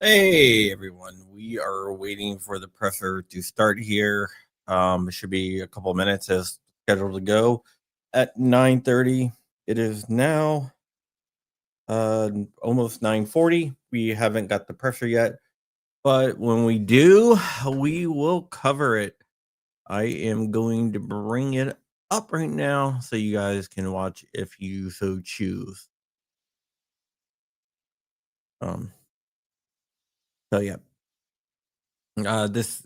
Hey everyone, we are waiting for the presser to start here. It should be a couple of minutes as scheduled to go at 9:30. It is now almost 9:40. We haven't got the presser yet, but when we do, we will cover it. I am going to bring it up right now so you guys can watch if you so choose. Um, so yeah. This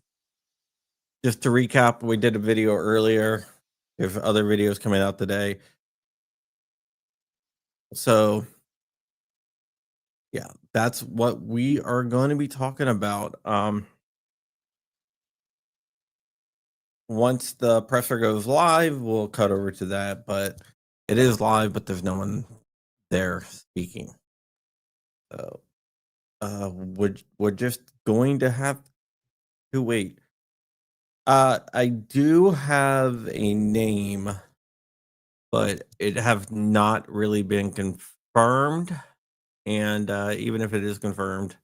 Just to recap, we did a video earlier. There's other videos coming out today. So, yeah, that's what we are going to be talking about. Once the presser goes live, we'll cut over to that. But it is live, but there's no one there speaking. So, we're just going to have to wait. I do have a name, but it have not really been confirmed. And even if it is confirmed,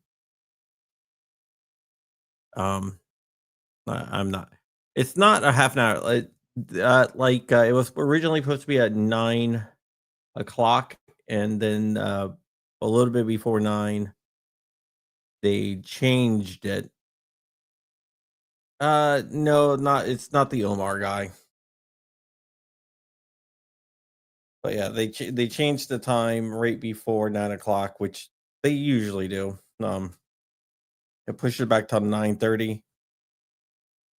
um, I'm not. It's not a half an hour. It was originally supposed to be at 9 o'clock, and then a little bit before 9, they changed it. No, not. It's not the Omar guy, but yeah, they changed the time right before 9 o'clock, which they usually do. They pushed it back to 9:30.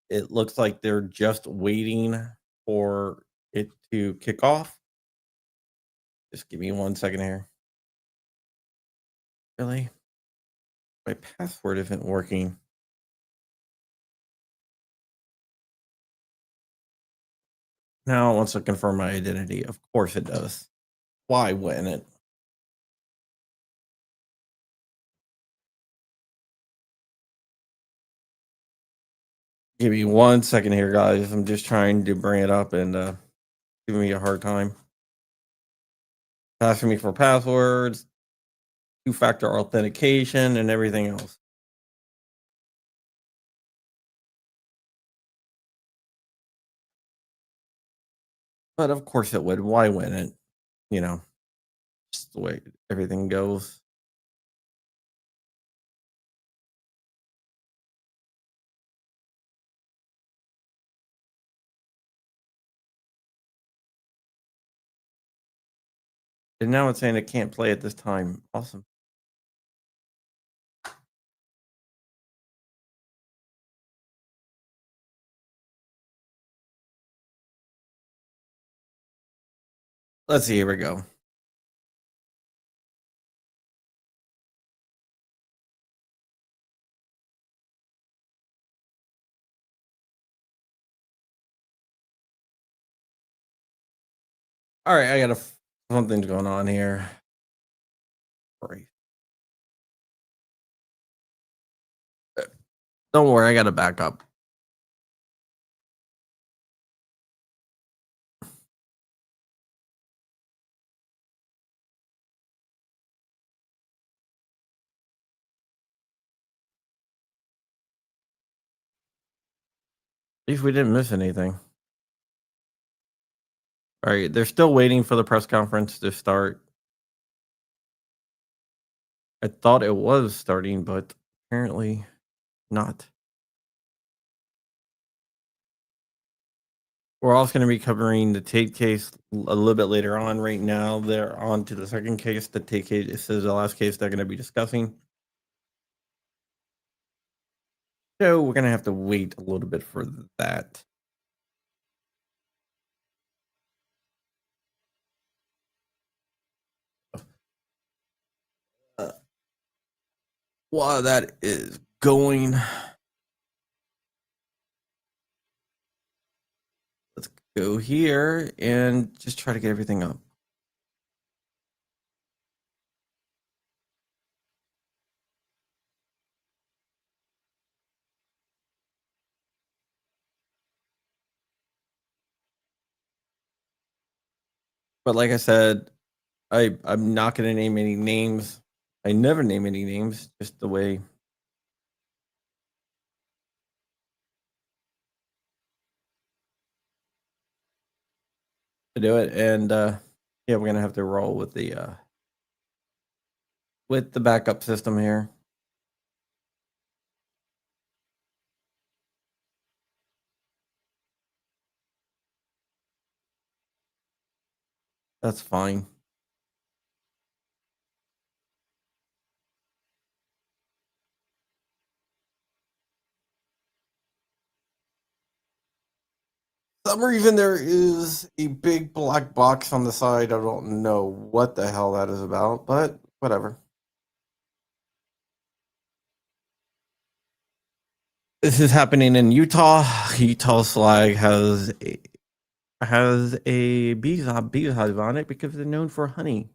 It looks like they're just waiting for it to kick off. Just give me 1 second here. Really? My password isn't working. Now it wants to confirm my identity. Of course it does. Why wouldn't it? Give me 1 second here, guys. I'm just trying to bring it up and giving me a hard time. Asking me for passwords, two-factor authentication, and everything else. But of course it would. Why wouldn't it? You know, just the way everything goes. And now it's saying it can't play at this time. Awesome. Let's see. Here we go. All right, I got something's going on here. Sorry. Don't worry, I got to back up. At least we didn't miss anything. All right, they're still waiting for the press conference to start. I thought it was starting, but apparently not. We're also going to be covering the tape case a little bit later on. Right now, they're on to the second case. The tape case this is the last case they're going to be discussing. So we're going to have to wait a little bit for that. While that is going, let's go here and just try to get everything up. But like I said, I'm not going to name any names. I never name any names, just the way to do it, and yeah, we're gonna have to roll with the backup system here. That's fine. Some reason there is a big black box on the side. I don't know what the hell that is about, but whatever. This is happening in Utah. Utah slag has a beehive on it because they're known for honey.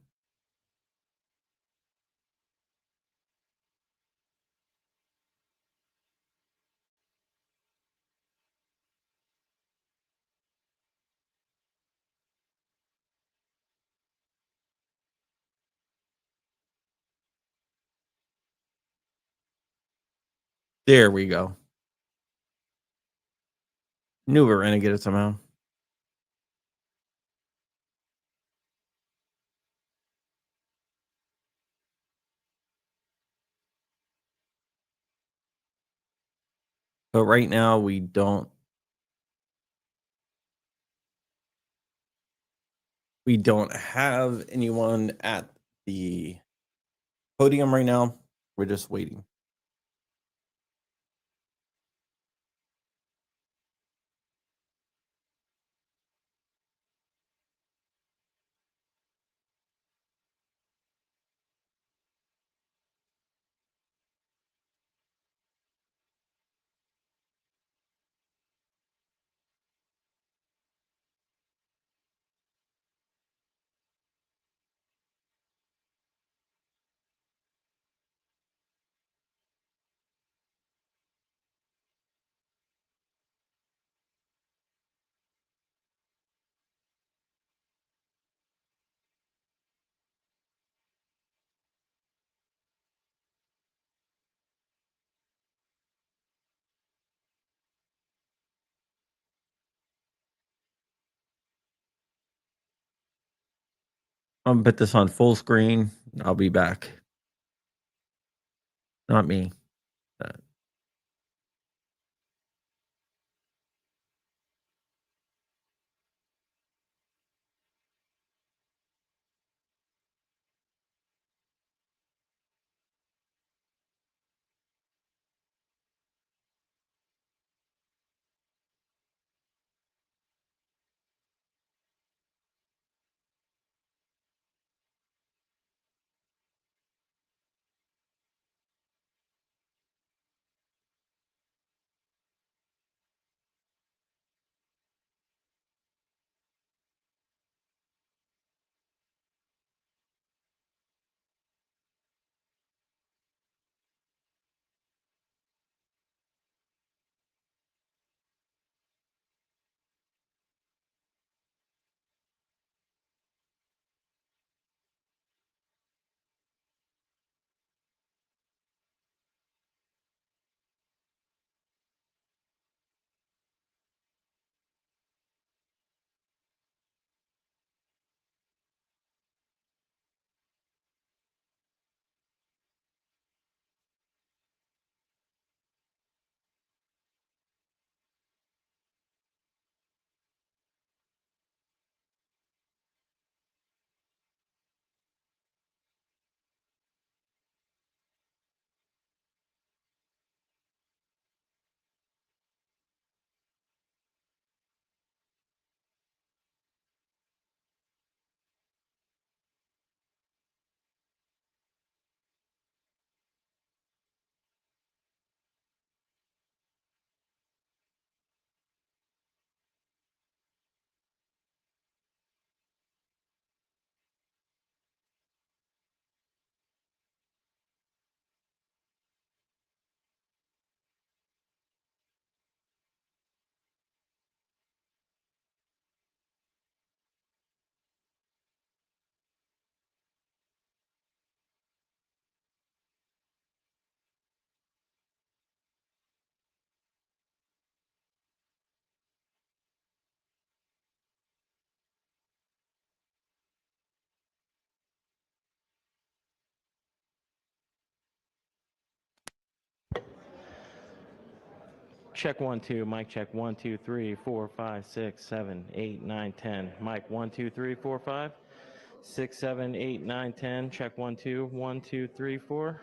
There we go. Knew we were gonna get it somehow. But right now we don't have anyone at the podium right now. We're just waiting. I'll put this on full screen. I'll be back. Not me. Uh, check 1 2. Mic check 1 2 3 4 5 6 7 8 9 10. Mic 1 2 3 4 5 6 7 8 9 10. Check 1 2 1 2 3 4.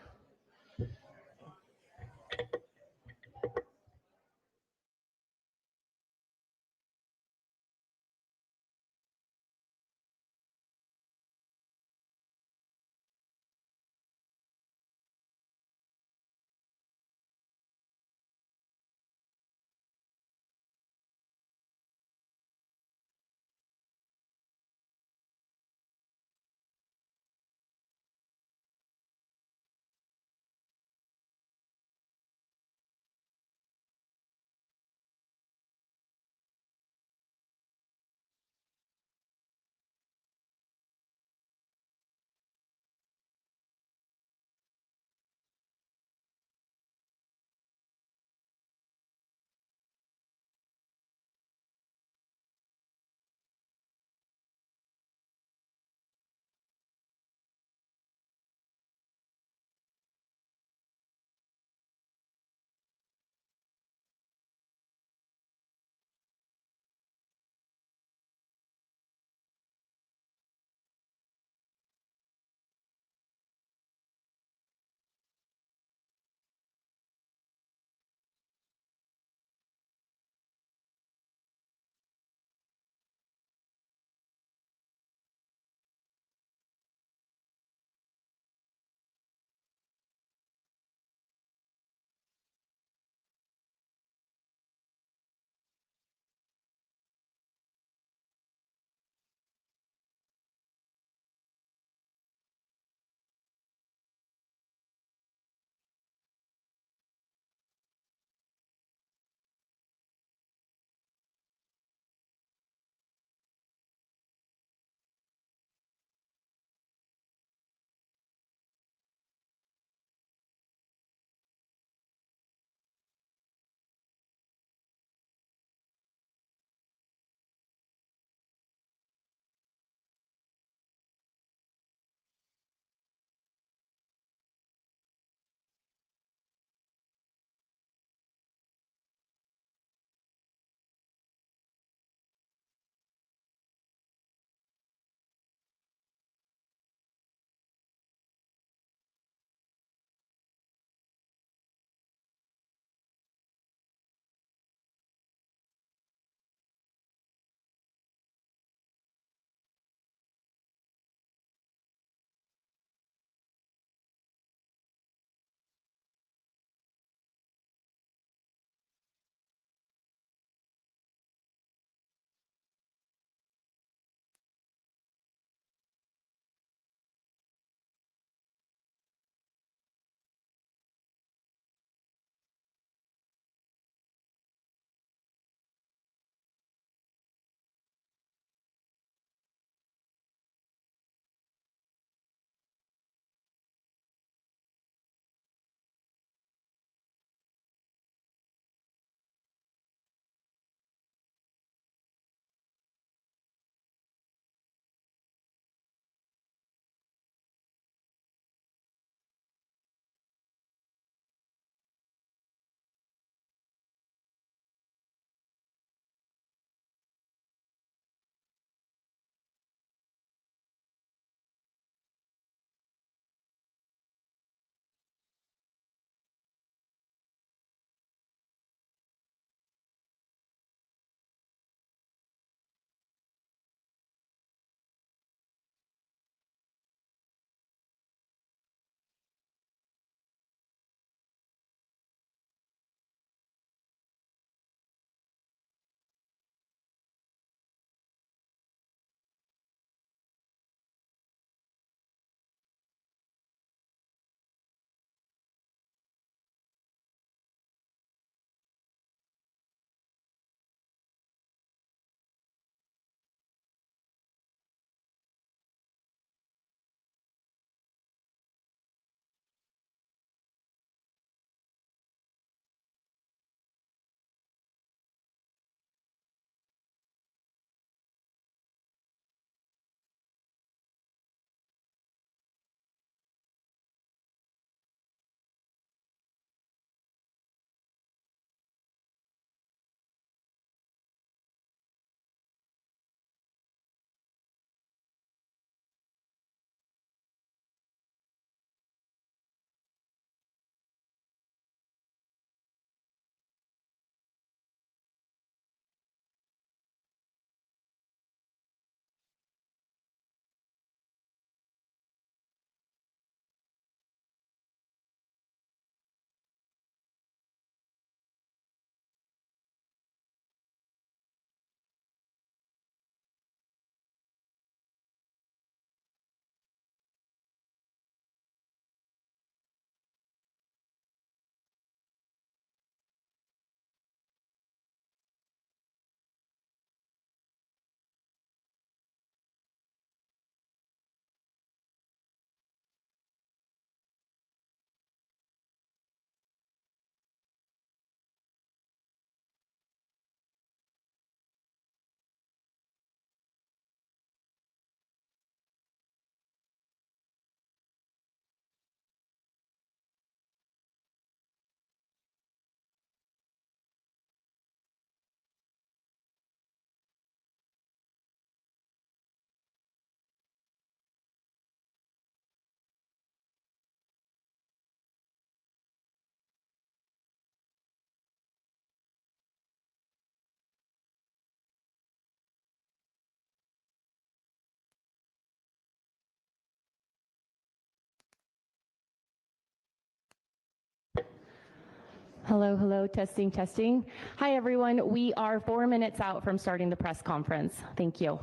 Hello, hello, testing, testing. Hi, everyone. We are 4 minutes out from starting the press conference. Thank you.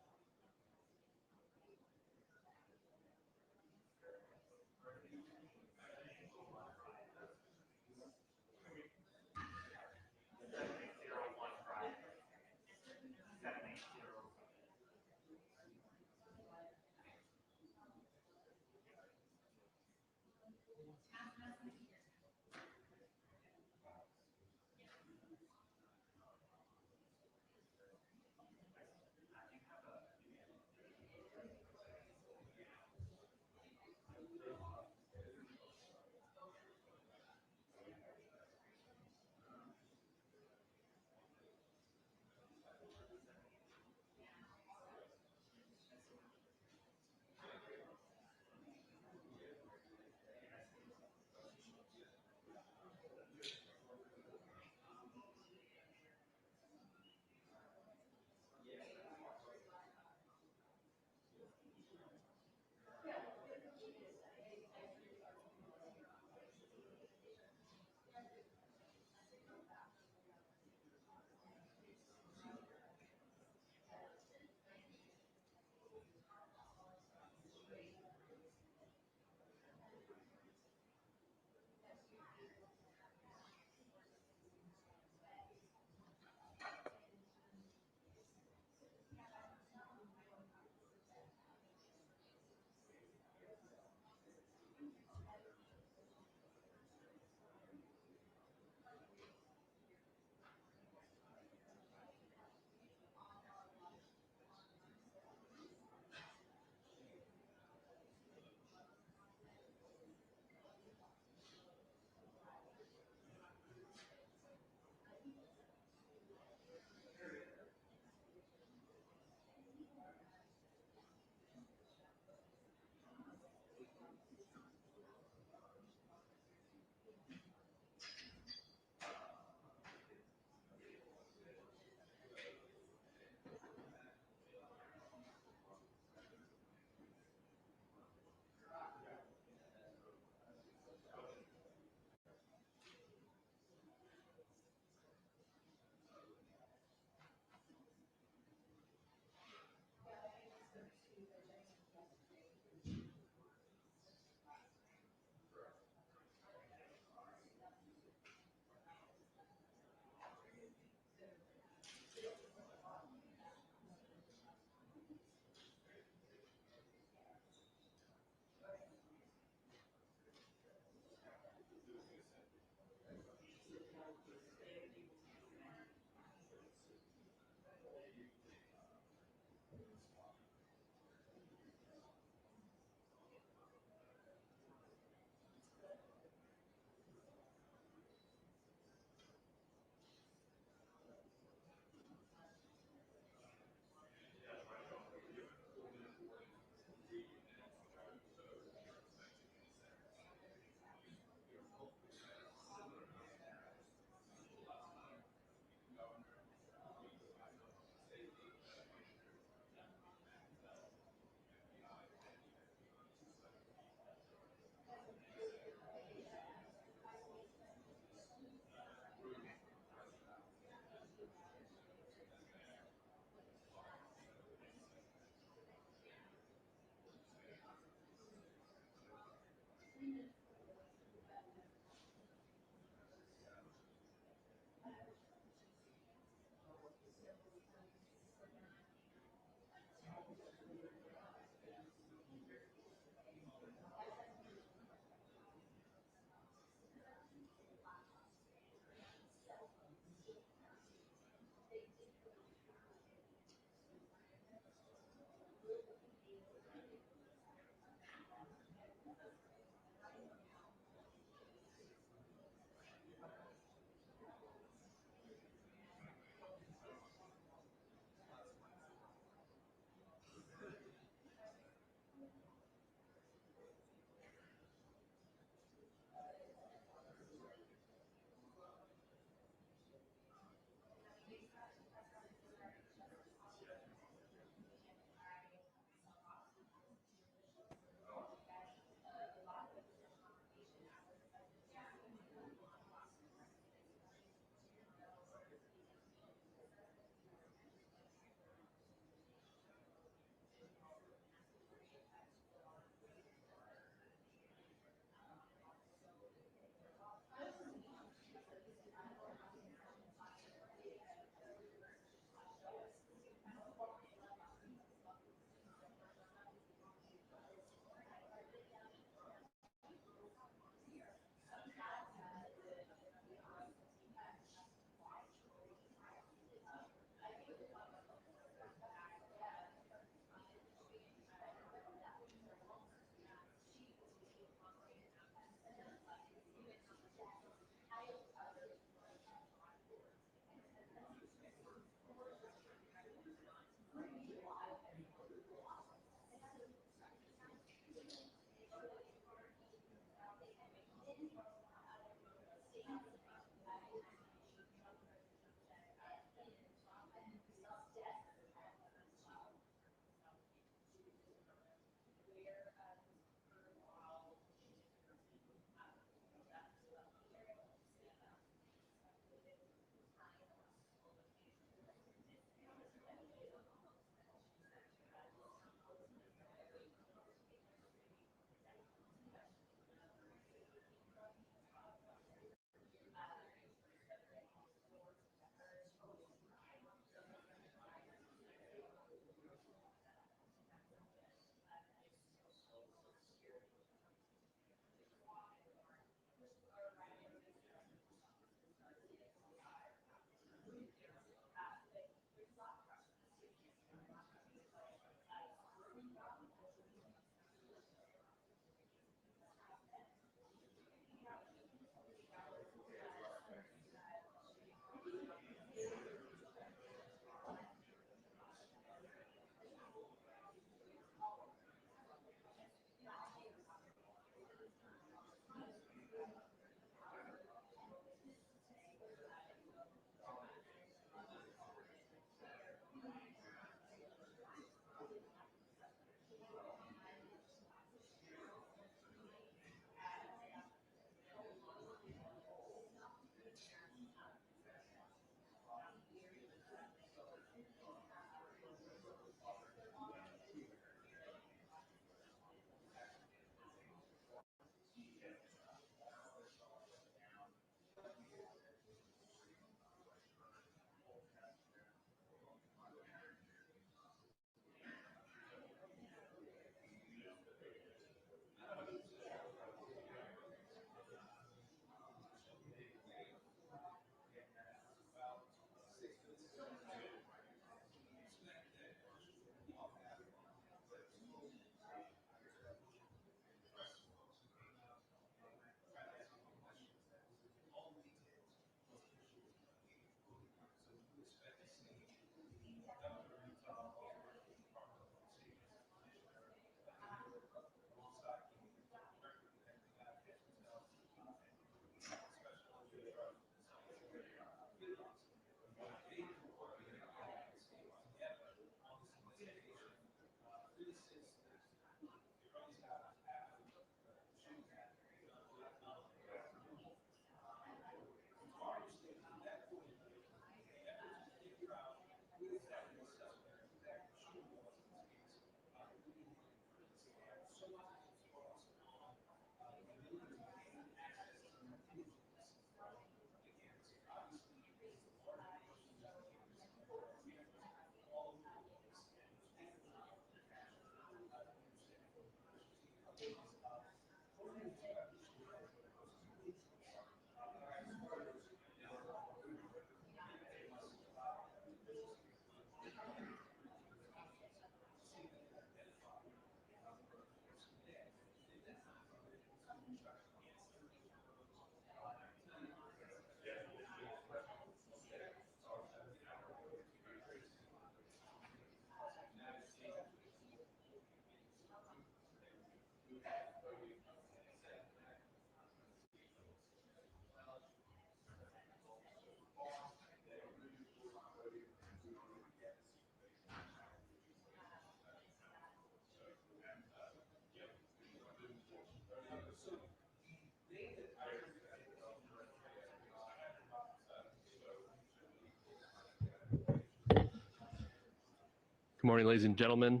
Good morning, ladies and gentlemen.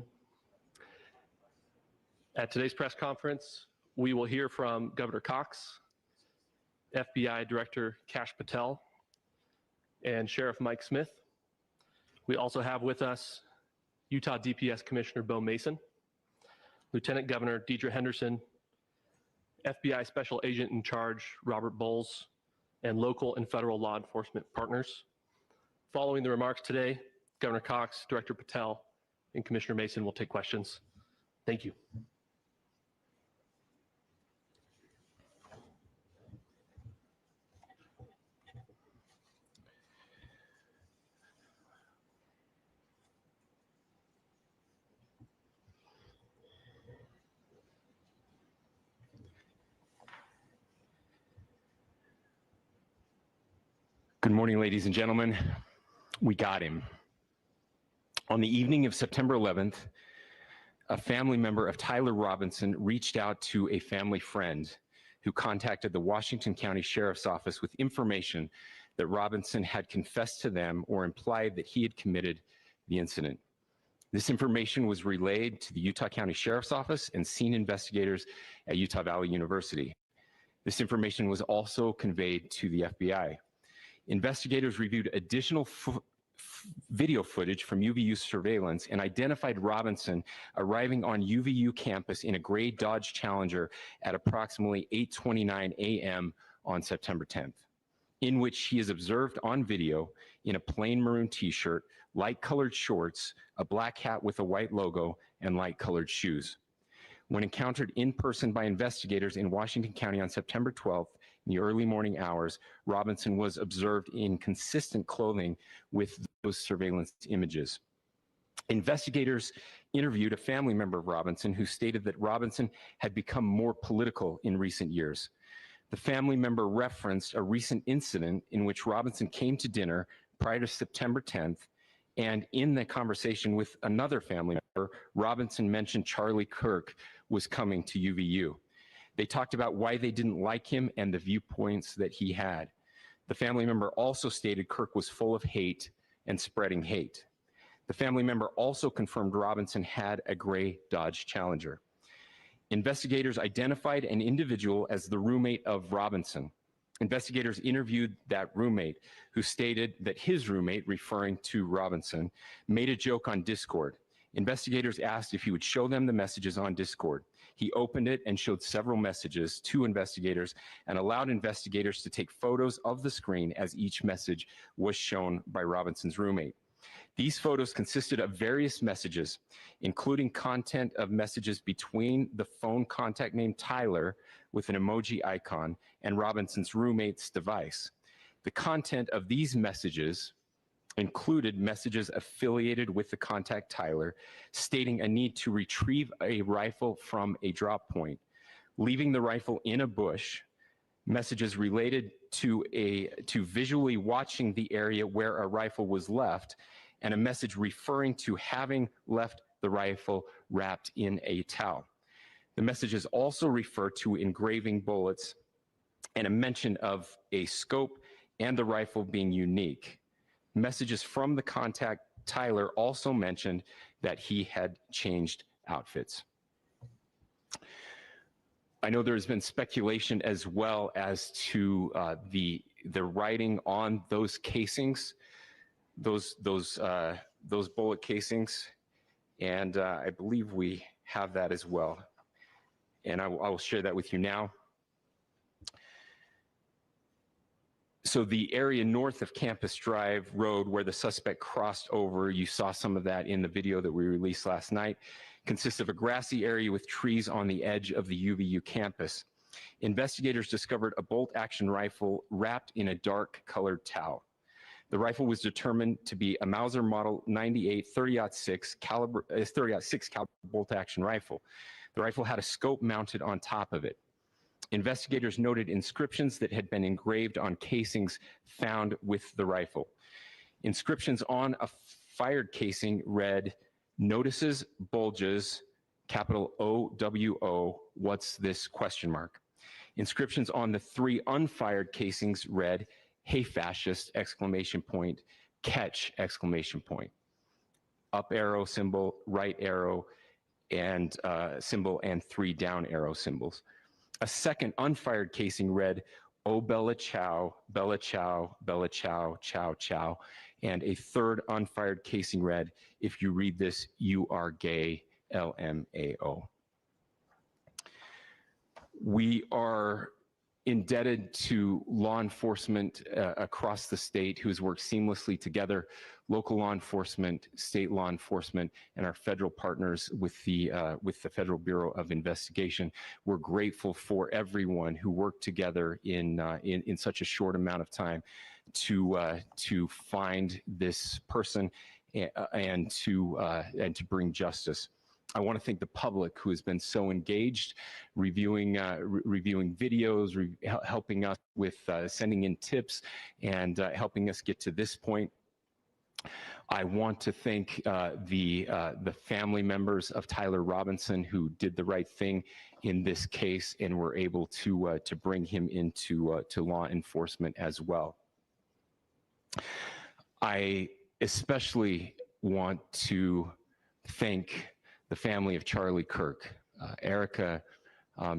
At today's press conference, we will hear from Governor Cox, FBI Director Kash Patel, and Sheriff Mike Smith. We also have with us Utah DPS Commissioner Bo Mason, Lieutenant Governor Deidre Henderson, FBI Special Agent in Charge Robert Bowles, and local and federal law enforcement partners. Following the remarks today, Governor Cox, Director Patel, and Commissioner Mason will take questions. Thank you. Good morning, ladies and gentlemen. We got him. On the evening of September 11th, a family member of Tyler Robinson reached out to a family friend who contacted the Washington County Sheriff's Office with information that Robinson had confessed to them or implied that he had committed the incident. This information was relayed to the Utah County Sheriff's Office and scene investigators at Utah Valley University. This information was also conveyed to the FBI. Investigators reviewed additional video footage from UVU surveillance and identified Robinson arriving on UVU campus in a gray Dodge Challenger at approximately 8:29 a.m. on September 10th, in which he is observed on video in a plain maroon t-shirt, light-colored shorts, a black hat with a white logo, and light-colored shoes. When encountered in person by investigators in Washington County on September 12th, in the early morning hours, Robinson was observed in consistent clothing with those surveillance images. Investigators interviewed a family member of Robinson who stated that Robinson had become more political in recent years. The family member referenced a recent incident in which Robinson came to dinner prior to September 10th, and in the conversation with another family member, Robinson mentioned Charlie Kirk was coming to UVU. They talked about why they didn't like him and the viewpoints that he had. The family member also stated Kirk was full of hate and spreading hate. The family member also confirmed Robinson had a gray Dodge Challenger. Investigators identified an individual as the roommate of Robinson. Investigators interviewed that roommate, who stated that his roommate, referring to Robinson, made a joke on Discord. Investigators asked if he would show them the messages on Discord. He opened it and showed several messages to investigators and allowed investigators to take photos of the screen as each message was shown by Robinson's roommate. These photos consisted of various messages, including content of messages between the phone contact named Tyler with an emoji icon and Robinson's roommate's device. The content of these messages included messages affiliated with the contact Tyler, stating a need to retrieve a rifle from a drop point, leaving the rifle in a bush, messages related to visually watching the area where a rifle was left, and a message referring to having left the rifle wrapped in a towel. The messages also refer to engraving bullets and a mention of a scope and the rifle being unique. Messages from the contact Tyler also mentioned that he had changed outfits. I know there's been speculation as well as to the writing on those casings, those bullet casings, and I believe we have that as well. And I will share that with you now. So the area north of Campus Drive Road where the suspect crossed over, you saw some of that in the video that we released last night, consists of a grassy area with trees on the edge of the UVU campus. Investigators discovered a bolt-action rifle wrapped in a dark-colored towel. The rifle was determined to be a Mauser Model 98 30-06 caliber bolt-action rifle. The rifle had a scope mounted on top of it. Investigators noted inscriptions that had been engraved on casings found with the rifle. Inscriptions on a fired casing read, "Notices, bulges, capital OWO, what's this, question mark." Inscriptions on the 3 unfired casings read, "Hey fascist, exclamation point, catch, exclamation point." up arrow symbol, right arrow, and symbol, and 3 down arrow symbols. A second unfired casing read, "Oh Bella Chow, Bella Chow, Bella Chow, Chow Chow." And a third unfired casing read, "If you read this, you are gay, LMAO." We are indebted to law enforcement across the state who's worked seamlessly together, local law enforcement, state law enforcement, and our federal partners with the Federal Bureau of Investigation. We're grateful for everyone who worked together in such a short amount of time to find this person and to bring justice. I want to thank the public who has been so engaged, reviewing videos, helping us with sending in tips, and helping us get to this point. I want to thank the family members of Tyler Robinson who did the right thing in this case and were able to bring him into to law enforcement as well. I especially want to thank the family of Charlie Kirk, Erica,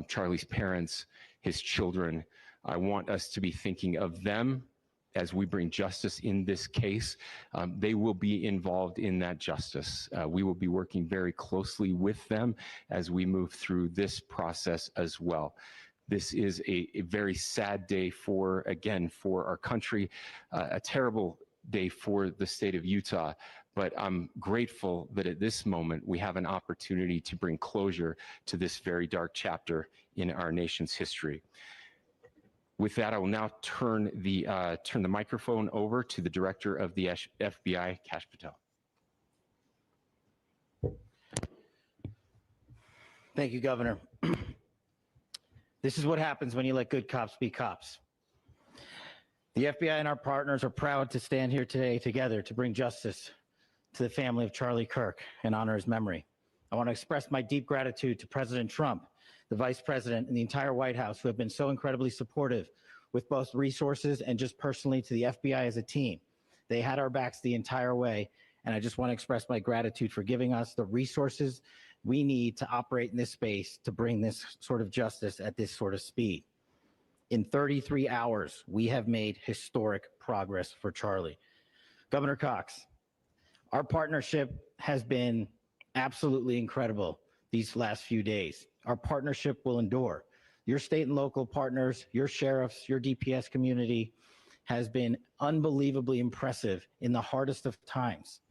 Charlie's parents, his children. I want us to be thinking of them as we bring justice in this case. They will be involved in that justice. We will be working very closely with them as we move through this process as well. This is a very sad day for our country, a terrible day for the state of Utah. But I'm grateful that at this moment we have an opportunity to bring closure to this very dark chapter in our nation's history. With that, I will now turn the microphone over to the Director of the FBI, Kash Patel. Thank you, Governor. This is what happens when you let good cops be cops. The FBI and our partners are proud to stand here today together to bring justice to the family of Charlie Kirk and honor his memory. I want to express my deep gratitude to President Trump, the Vice President, and the entire White House who have been so incredibly supportive with both resources and just personally to the FBI as a team. They had our backs the entire way, and I just want to express my gratitude for giving us the resources we need to operate in this space to bring this sort of justice at this sort of speed. In 33 hours, we have made historic progress for Charlie. Governor Cox, our partnership has been absolutely incredible these last few days. Our partnership will endure. Your state and local partners, your sheriffs, your DPS community has been unbelievably impressive in the hardest of times.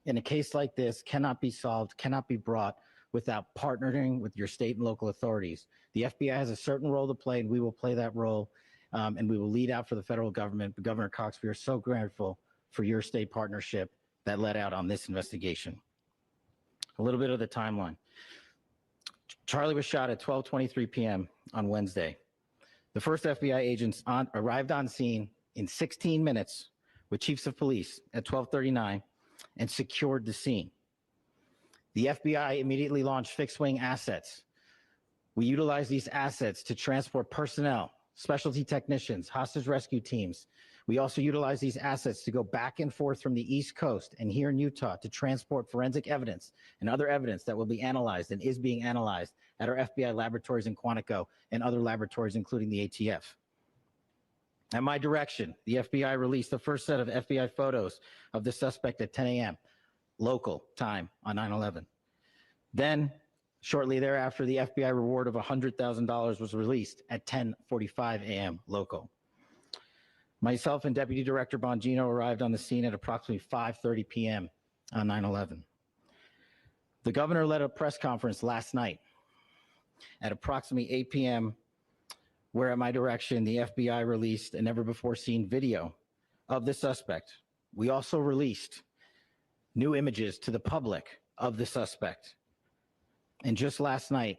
And a case like this cannot be solved, cannot be brought without partnering with your state and local authorities. The FBI has a certain role to play, and we will play that role, and we will lead out for the federal government. But Governor Cox, we are so grateful for your state partnership that led out on this investigation. A little bit of the timeline. Charlie was shot at 12:23 p.m. on Wednesday. The first FBI agents arrived on scene in 16 minutes with chiefs of police at 12:39 and secured the scene. The FBI immediately launched fixed-wing assets. We utilized these assets to transport personnel, specialty technicians, hostage rescue teams. We also utilize these assets to go back and forth from the East Coast and here in Utah to transport forensic evidence and other evidence that will be analyzed and is being analyzed at our FBI laboratories in Quantico and other laboratories, including the ATF. At my direction, the FBI released the first set of FBI photos of the suspect at 10 a.m. local time on 9/11. Then, shortly thereafter, the FBI reward of $100,000 was released at 10:45 a.m. local. Myself and Deputy Director Bongino arrived on the scene at approximately 5:30 p.m. on 9/11. The governor led a press conference last night at approximately 8 p.m., where at my direction, the FBI released a never-before-seen video of the suspect. We also released new images to the public of the suspect. And just last night,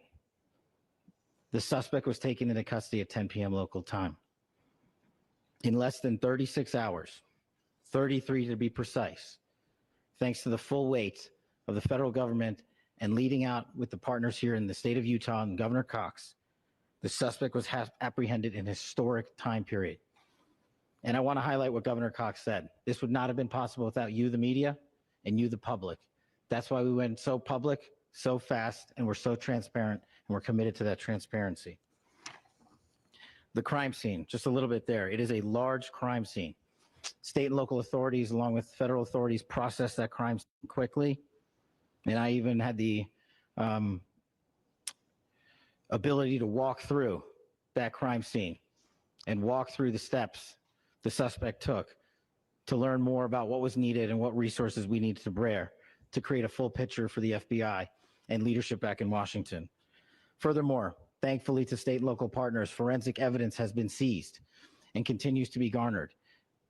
the suspect was taken into custody at 10 p.m. local time. In less than 36 hours, 33 to be precise, thanks to the full weight of the federal government and leading out with the partners here in the state of Utah and Governor Cox, the suspect was apprehended in a historic time period. And I want to highlight what Governor Cox said. This would not have been possible without you, the media, and you, the public. That's why we went so public, so fast, and we're so transparent, and we're committed to that transparency. The crime scene, just a little bit there. It is a large crime scene. State and local authorities, along with federal authorities, process that crime scene quickly. And I even had the ability to walk through that crime scene and walk through the steps the suspect took to learn more about what was needed and what resources we needed to bear to create a full picture for the FBI and leadership back in Washington. Furthermore, thankfully to state and local partners, forensic evidence has been seized and continues to be garnered.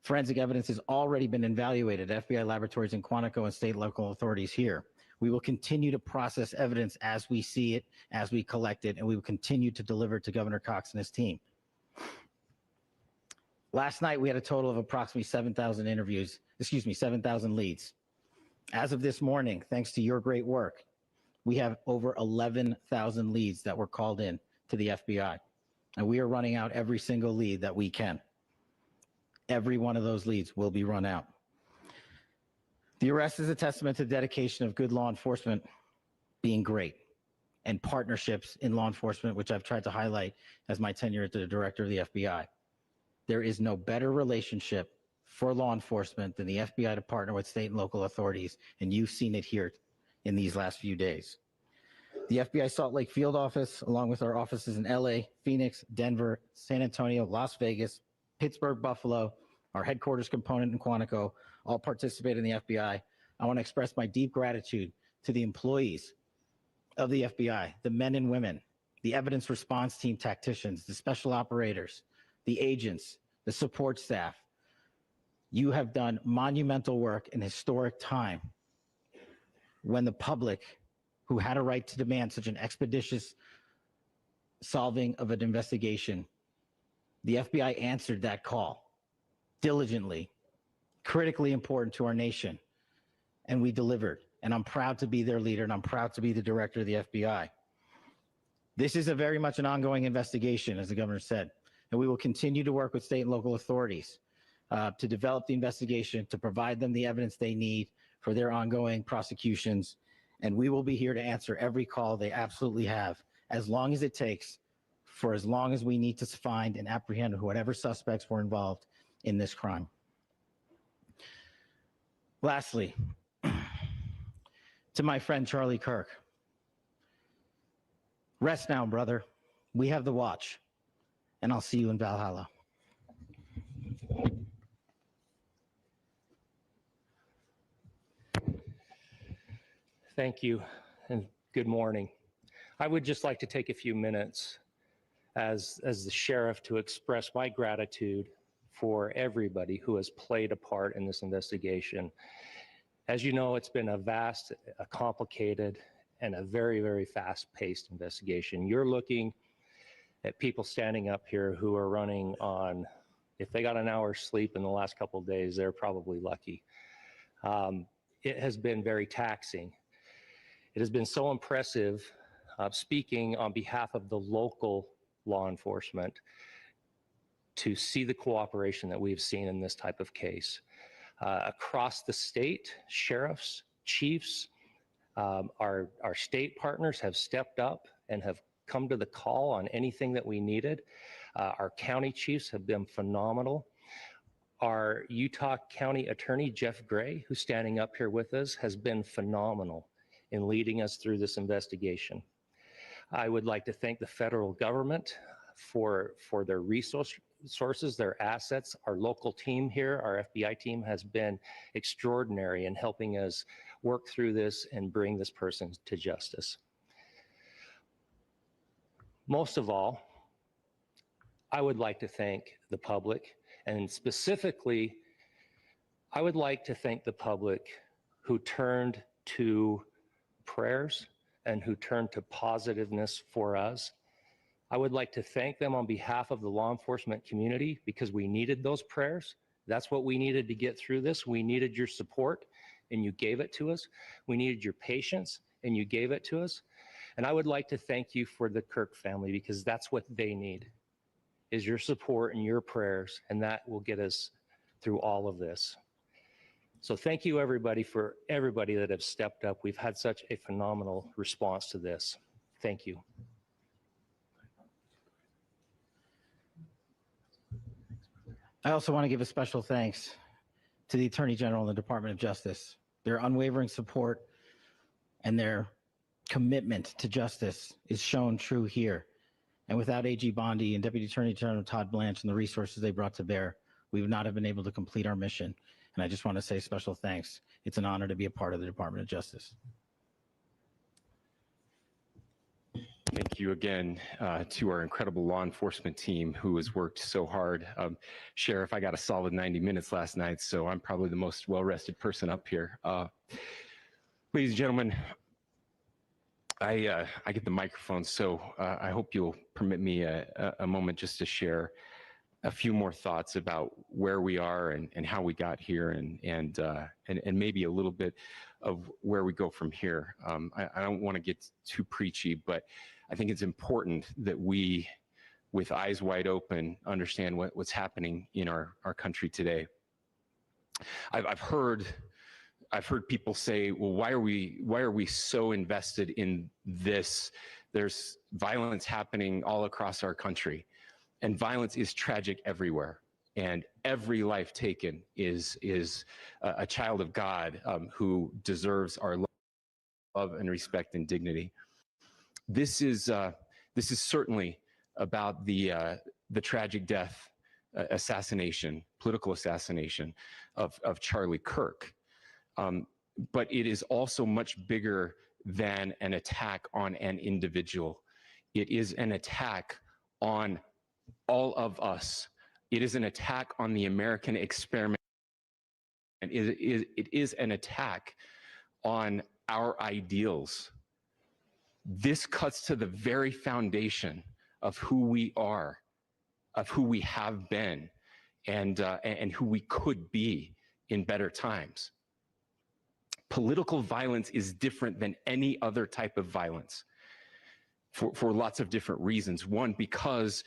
Forensic evidence has already been evaluated at FBI laboratories in Quantico and state and local authorities here. We will continue to process evidence as we see it, as we collect it, and we will continue to deliver to Governor Cox and his team. Last night, we had a total of approximately 7,000 leads. As of this morning, thanks to your great work, we have over 11,000 leads that were called in to the FBI. And we are running out every single lead that we can. Every one of those leads will be run out. The arrest is a testament to the dedication of good law enforcement being great and partnerships in law enforcement, which I've tried to highlight as my tenure as the director of the FBI. There is no better relationship for law enforcement than the FBI to partner with state and local authorities, and you've seen it here in these last few days. The FBI Salt Lake field office, along with our offices in LA, Phoenix, Denver, San Antonio, Las Vegas, Pittsburgh, Buffalo, our headquarters component in Quantico, all participate in the FBI. I want to express my deep gratitude to the employees of the FBI, the men and women, the evidence response team tacticians, the special operators, the agents, the support staff. You have done monumental work in historic time when the public, who had a right to demand such an expeditious solving of an investigation, the FBI answered that call diligently, critically important to our nation, and we delivered. And I'm proud to be their leader, and I'm proud to be the director of the FBI. This is a very much an ongoing investigation, as the governor said, and we will continue to work with state and local authorities to develop the investigation, to provide them the evidence they need for their ongoing prosecutions, and we will be here to answer every call they absolutely have, as long as it takes, for as long as we need to find and apprehend whatever suspects were involved in this crime. Lastly, to my friend Charlie Kirk, rest now, brother. We have the watch, and I'll see you in Valhalla. Thank you, and good morning. I would just like to take a few minutes as the sheriff to express my gratitude for everybody who has played a part in this investigation. As you know, it's been a vast, a complicated, and a very, very fast-paced investigation. You're looking at people standing up here who are running on, if they got an hour's sleep in the last couple of days, they're probably lucky. It has been very taxing. It has been so impressive, speaking on behalf of the local law enforcement, to see the cooperation that we've seen in this type of case. Across the state, sheriffs, chiefs, our state partners have stepped up and have come to the call on anything that we needed. Our county chiefs have been phenomenal. Our Utah County Attorney, Jeff Gray, who's standing up here with us, has been phenomenal in leading us through this investigation. I would like to thank the federal government for their resources, their assets. Our local team here, our FBI team, has been extraordinary in helping us work through this and bring this person to justice. Most of all, I would like to thank the public, and specifically, I would like to thank the public who turned to prayers and who turned to positiveness for us. I would like to thank them on behalf of the law enforcement community, because we needed those prayers. That's what we needed to get through this. We needed your support, and you gave it to us. We needed your patience, and you gave it to us. And I would like to thank you for the Kirk family, because that's what they need, is your support and your prayers, and that will get us through all of this. So thank you everybody for everybody that have stepped up. We've had such a phenomenal response to this. Thank you. I also want to give a special thanks to the Attorney General and the Department of Justice. Their unwavering support and their commitment to justice is shown true here. And without AG Bondi and Deputy Attorney General Todd Blanche and the resources they brought to bear, we would not have been able to complete our mission. And I just want to say special thanks. It's an honor to be a part of the Department of Justice. Thank you again to our incredible law enforcement team who has worked so hard. Sheriff, I got a solid 90 minutes last night, so I'm probably the most well-rested person up here. Ladies and gentlemen, I get the microphone, so I hope you'll permit me a moment just to share a few more thoughts about where we are and how we got here and maybe a little bit of where we go from here. I don't want to get too preachy, but I think it's important that we, with eyes wide open, understand what's happening in our country today. I've heard people say, well, why are we so invested in this? There's violence happening all across our country, and violence is tragic everywhere. And every life taken is a child of God who deserves our love and respect and dignity. This is certainly about the tragic death, political assassination of Charlie Kirk. But it is also much bigger than an attack on an individual. It is an attack on all of us. It is an attack on the American experiment. And it is an attack on our ideals. This cuts to the very foundation of who we are, of who we have been, and who we could be in better times. Political violence is different than any other type of violence for lots of different reasons. One, because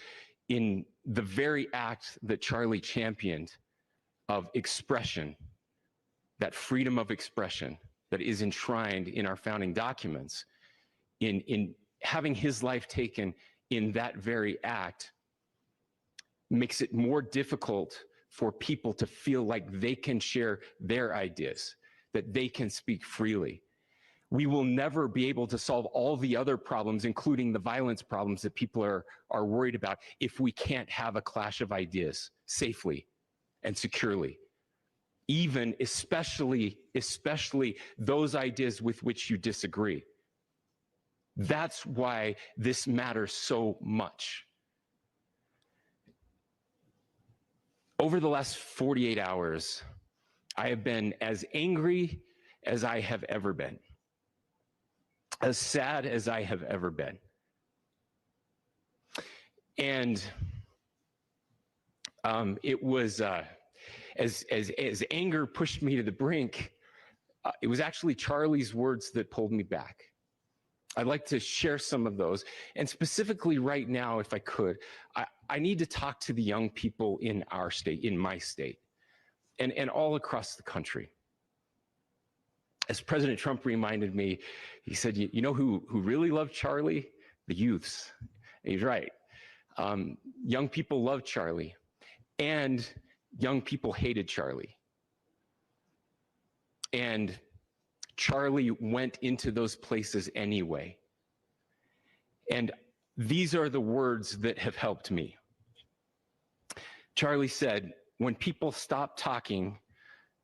in the very act that Charlie championed of expression, that freedom of expression that is enshrined in our founding documents, in having his life taken in that very act, makes it more difficult for people to feel like they can share their ideas, that they can speak freely. We will never be able to solve all the other problems, including the violence problems that people are worried about, if we can't have a clash of ideas safely and securely. Even, especially those ideas with which you disagree. That's why this matters so much. Over the last 48 hours, I have been as angry as I have ever been, as sad as I have ever been. And it was, as anger pushed me to the brink, it was actually Charlie's words that pulled me back. I'd like to share some of those. And specifically right now, if I could, I need to talk to the young people in our state, in my state, and all across the country. As President Trump reminded me, he said, you know who really loved Charlie? The youths. And he's right. Young people loved Charlie, and young people hated Charlie. And Charlie went into those places anyway. And these are the words that have helped me. Charlie said, when people stop talking,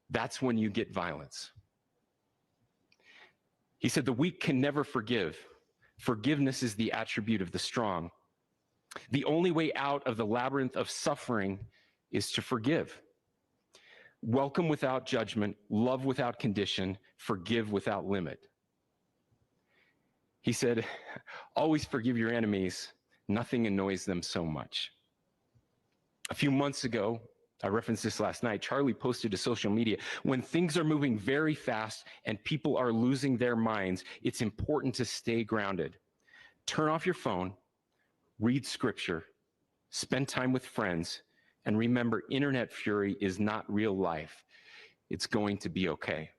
that's when you get violence. He said, the weak can never forgive. Forgiveness is the attribute of the strong. The only way out of the labyrinth of suffering is to forgive. Welcome without judgment, love without condition, forgive without limit. He said, always forgive your enemies. Nothing annoys them so much. A few months ago, I referenced this last night, Charlie posted to social media, when things are moving very fast and people are losing their minds, it's important to stay grounded. Turn off your phone, read scripture, spend time with friends, and remember, internet fury is not real life. it's going to be okay.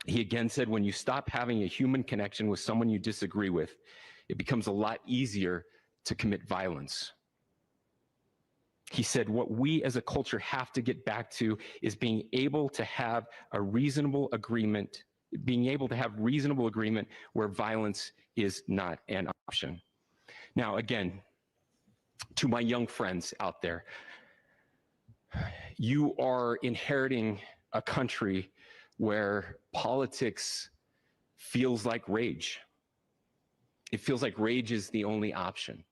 He again said, when you stop having a human connection with someone you disagree with, it becomes a lot easier to commit violence. He said, what we as a culture have to get back to is being able to have a reasonable agreement, where violence is not an option. Now, again, to my young friends out there, you are inheriting a country where politics feels like rage. It feels like rage is the only option.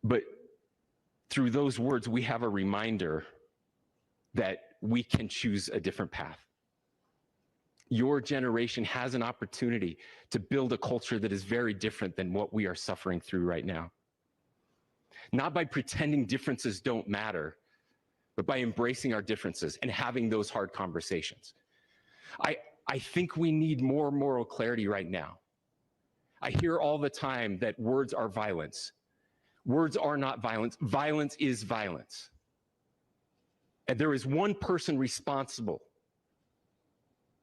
But through those words, we have a reminder that we can choose a different path. Your generation has an opportunity to build a culture that is very different than what we are suffering through right now. Not by pretending differences don't matter, but by embracing our differences and having those hard conversations. I think we need more moral clarity right now. I hear all the time that words are violence. Words are not violence. Violence is violence. And there is one person responsible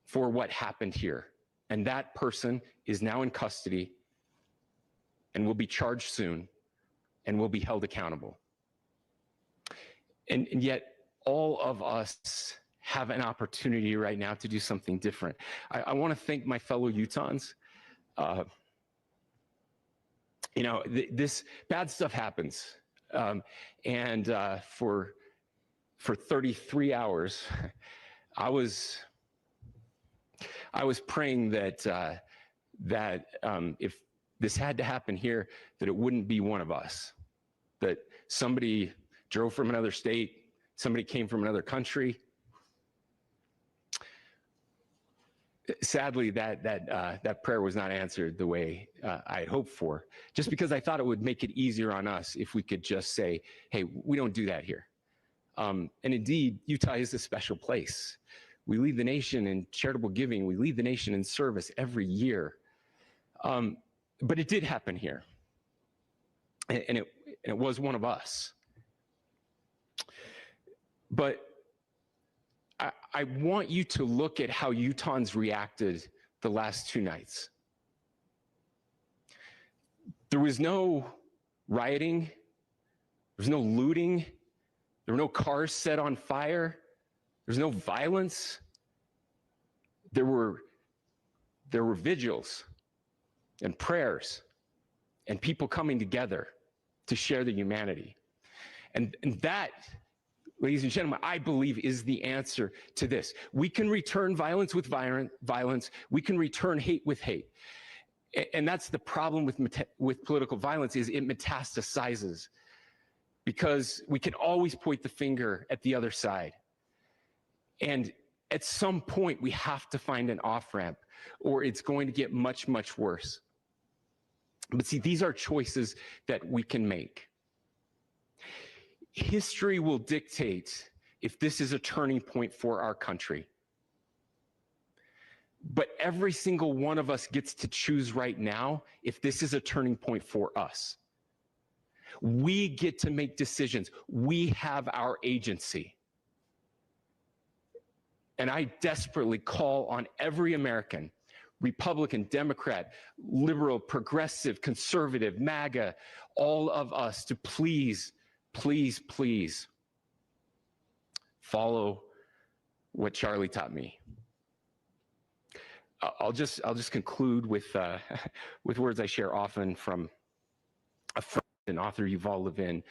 for what happened here. And that person is now in custody and will be charged soon and will be held accountable. And yet, all of us have an opportunity right now to do something different. I want to thank my fellow Utahns. This bad stuff happens. For 33 hours, I was praying that if this had to happen here, that it wouldn't be one of us, that somebody drove from another state, somebody came from another country. Sadly, that prayer was not answered the way I had hoped for, just because I thought it would make it easier on us if we could just say, hey, we don't do that here. And indeed, Utah is a special place. We lead the nation in charitable giving. We lead the nation in service every year. But it did happen here. And it was one of us. But I want you to look at how Utahns reacted the last 2 nights. There was no rioting. There was no looting. There were no cars set on fire. There was no violence. There were vigils and prayers and people coming together to share the humanity. And that, ladies and gentlemen, I believe is the answer to this. We can return violence with violence. We can return hate with hate. And that's the problem with political violence, is it metastasizes, because we can always point the finger at the other side. And at some point, we have to find an off-ramp, or it's going to get much, much worse. But see, these are choices that we can make. History will dictate if this is a turning point for our country. But every single one of us gets to choose right now if this is a turning point for us. We get to make decisions. We have our agency. And I desperately call on every American, Republican, Democrat, liberal, progressive, conservative, MAGA, all of us to please, please, please follow what Charlie taught me. I'll just conclude with words I share often from a friend, an author Yuval Levin,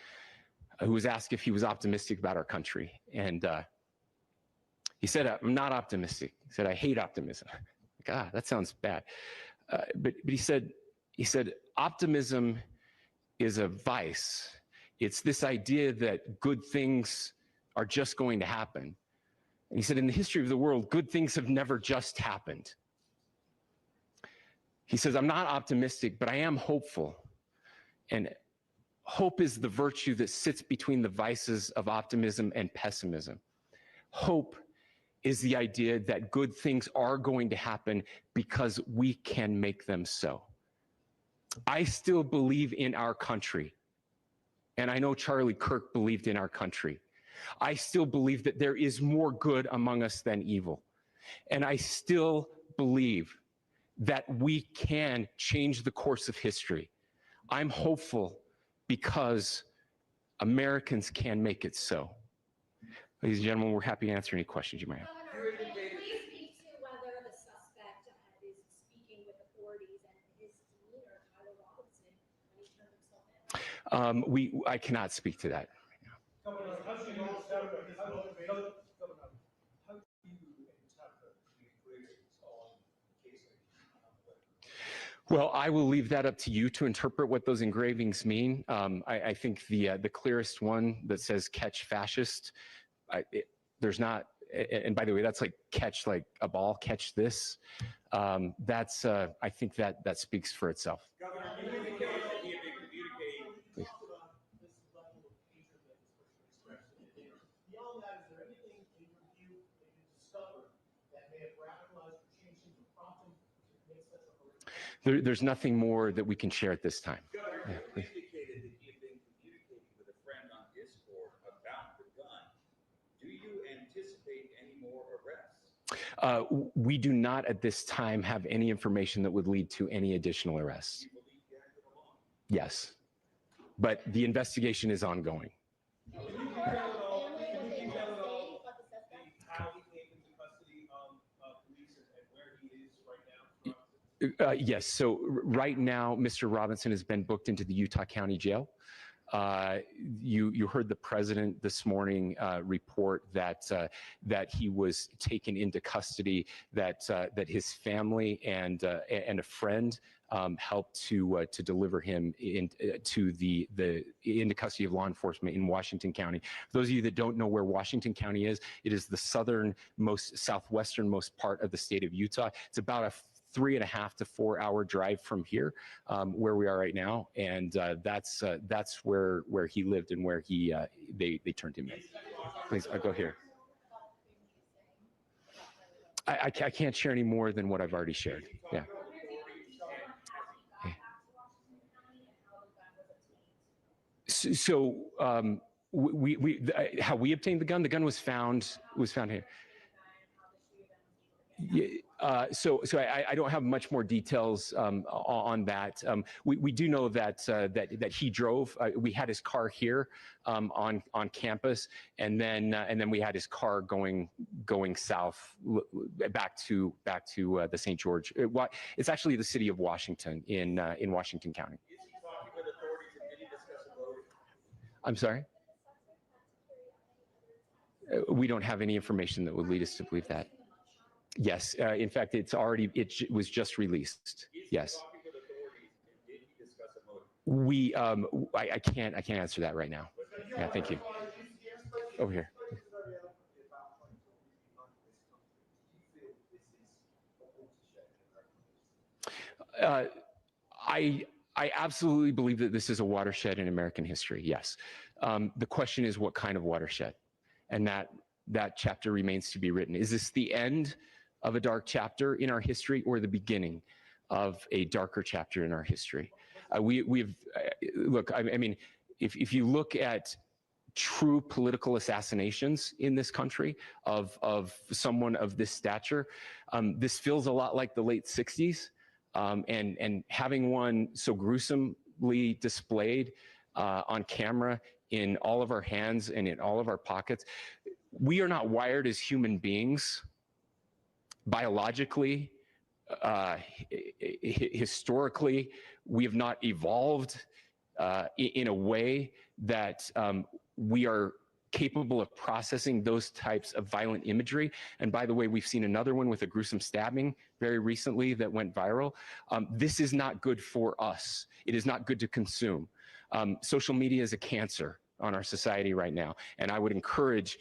who was asked if he was optimistic about our country. And he said, I'm not optimistic. He said, I hate optimism. God, that sounds bad. But he said, optimism is a vice. It's this idea that good things are just going to happen. And he said, in the history of the world, good things have never just happened. He says, I'm not optimistic, but I am hopeful. And hope is the virtue that sits between the vices of optimism and pessimism. Hope is the idea that good things are going to happen because we can make them so. I still believe in our country. And I know Charlie Kirk believed in our country. I still believe that there is more good among us than evil. And I still believe that we can change the course of history. I'm hopeful because Americans can make it so. Ladies and gentlemen, we're happy to answer any questions you might have. Governor, can you please speak to whether the suspect is speaking with authorities and his demeanor, Tyler Robinson, when he turned himself in? I cannot speak to that. Governor, how do you interpret the engravings on the CaseApp? Well, I will leave that up to you to interpret what those engravings mean. I think the clearest one that says "catch fascist," there's not. And by the way, that's like catch like a ball, catch this. That's I think that speaks for itself. Governor, you indicated that he had been communicating. Please. Beyond that, is there anything in your view that you discovered that may have radicalized or changed him or prompted him to commit such a horrific? There's nothing more that we can share at this time. Governor, you indicated that he had been communicating with a friend on Discord about the gun. Do you anticipate any more arrests? We do not at this time have any information that would lead to any additional arrests. Do you believe he acted alone? Yes, but the investigation is ongoing. Can you detail at all how he came into custody of police and where he is right now? Yes, so right now, Mr. Robinson has been booked into the Utah County Jail. You heard the president this morning report that he was taken into custody, that his family and a friend helped to deliver him into custody of law enforcement in Washington County. For those of you that don't know where Washington County is, it is the southwesternmost part of the state of Utah. It's about a 3.5 to 4 hour drive from here, where we are right now, and that's where he lived and where they turned him in. Please, I'll go here. I can't share any more than what I've already shared. Yeah. So how we obtained the gun? The gun was found here. Yeah, so I don't have much more details on that. We do know that he drove. We had his car here on campus, and then we had his car going south back to the St. George. It's actually the city of Washington in Washington County. Is he talking with authorities and did he discuss a motive? I'm sorry? We don't have any information that would lead us to believe that. Yes, in fact, it was just released. Yes. I can't answer that right now. Yeah, thank you. Over here. I absolutely believe that this is a watershed in American history. Yes. The question is, what kind of watershed? And that chapter remains to be written. Is this the end of a dark chapter in our history, or the beginning of a darker chapter in our history? Look, I mean, if you look at true political assassinations in this country of someone of this stature, this feels a lot like the late 60s, and having one so gruesomely displayed on camera in all of our hands and in all of our pockets. We are not wired as human beings biologically, historically. We have not evolved in a way that we are capable of processing those types of violent imagery. And by the way, we've seen another one with a gruesome stabbing very recently that went viral. This is not good for us. It is not good to consume. Social media is a cancer on our society right now. And I would encourage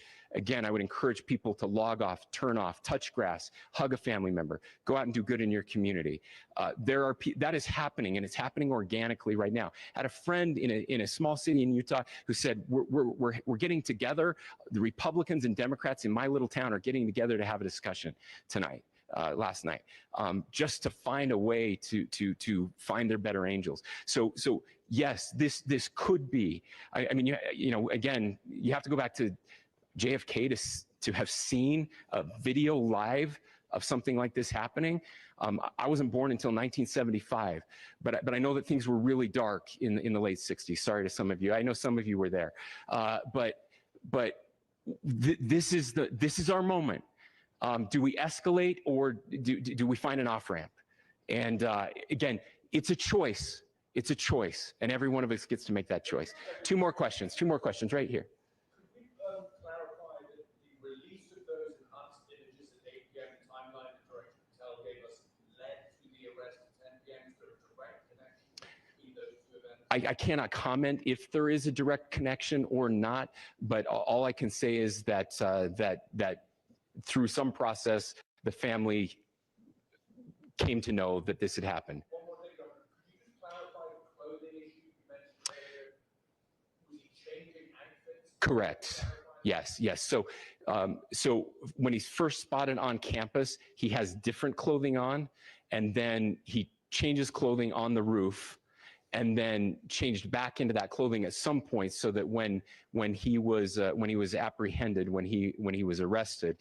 people to log off, turn off, touch grass, hug a family member, go out and do good in your community. That is happening, and it's happening organically right now. I had a friend in a small city in Utah who said, we're getting together. The Republicans and Democrats in my little town are getting together to have a discussion tonight. Last night, just to find a way to find their better angels. So yes, this could be. I mean, again, you have to go back to JFK to have seen a video live of something like this happening. I wasn't born until 1975, but I know that things were really dark in the late 60s. Sorry to some of you. I know some of you were there, but this is our moment. Do we escalate, or do we find an off-ramp? And again, it's a choice. It's a choice, and every one of us gets to make that choice. Two more questions right here. Could we clarify that the release of those enhanced images at 8 p.m. timeline that Director Patel gave us led to the arrest at 10 p.m. Is there a direct connection between those two events? I cannot comment if there is a direct connection or not, but all I can say is that that through some process, the family came to know that this had happened. One more thing, Governor. Could you just clarify the clothing issue you mentioned earlier? Was he changing outfits? Correct. Yes. So when he's first spotted on campus, he has different clothing on, and then he changes clothing on the roof, and then changed back into that clothing at some point, so that when he was apprehended, when he was arrested,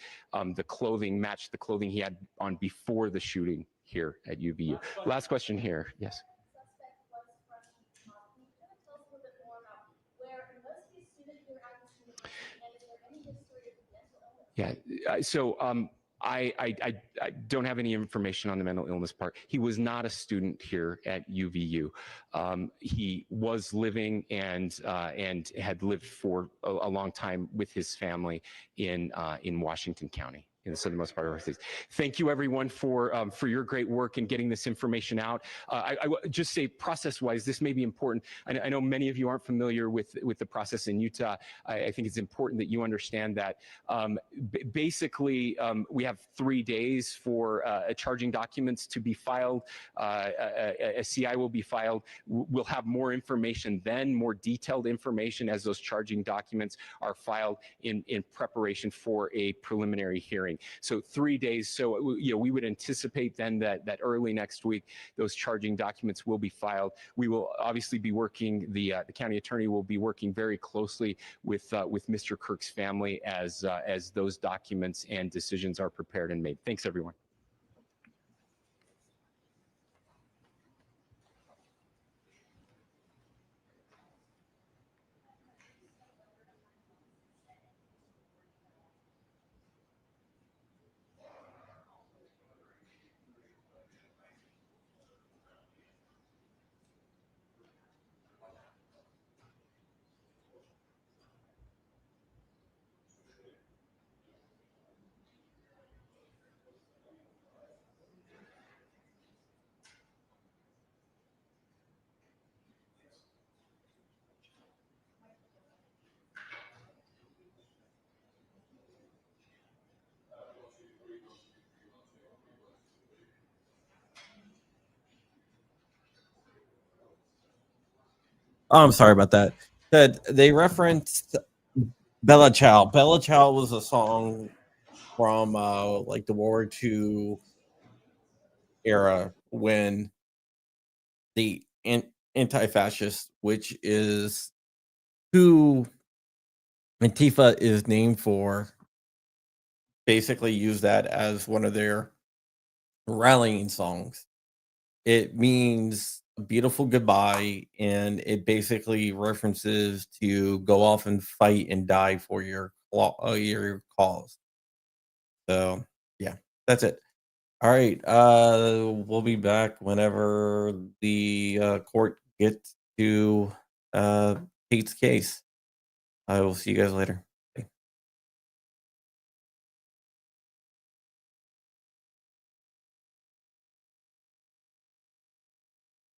the clothing matched the clothing he had on before the shooting here at UVU. Last question here. Yes. Suspect was fresh from Can you kind of tell us a little bit more about where, and was he a student here at this university, and is there any history of mental illness? Yeah. So I don't have any information on the mental illness part. He was not a student here at UVU. He was living and had lived for a long time with his family in Washington County, in the southernmost part of our state. Thank you, everyone, for your great work in getting this information out. I just say, process-wise, this may be important. I know many of you aren't familiar with the process in Utah. I think it's important that you understand that. Basically, we have 3 days for charging documents to be filed. A CI will be filed. We'll have more information then, more detailed information as those charging documents are filed in preparation for a preliminary hearing. So 3 days. So we would anticipate then that early next week those charging documents will be filed. We will obviously be working. The county attorney will be working very closely with Mr. Kirk's family as those documents and decisions are prepared and made. Thanks, everyone. Oh, I'm sorry about that. That they referenced Bella Ciao. Bella Ciao was a song from like the World War II era, when the anti-fascists, which is who Antifa is named for, basically use that as one of their rallying songs. It means a beautiful goodbye, and it basically references to go off and fight and die for your cause. So yeah, that's it. All right, we'll be back whenever the court gets to Kate's case. I will see you guys later.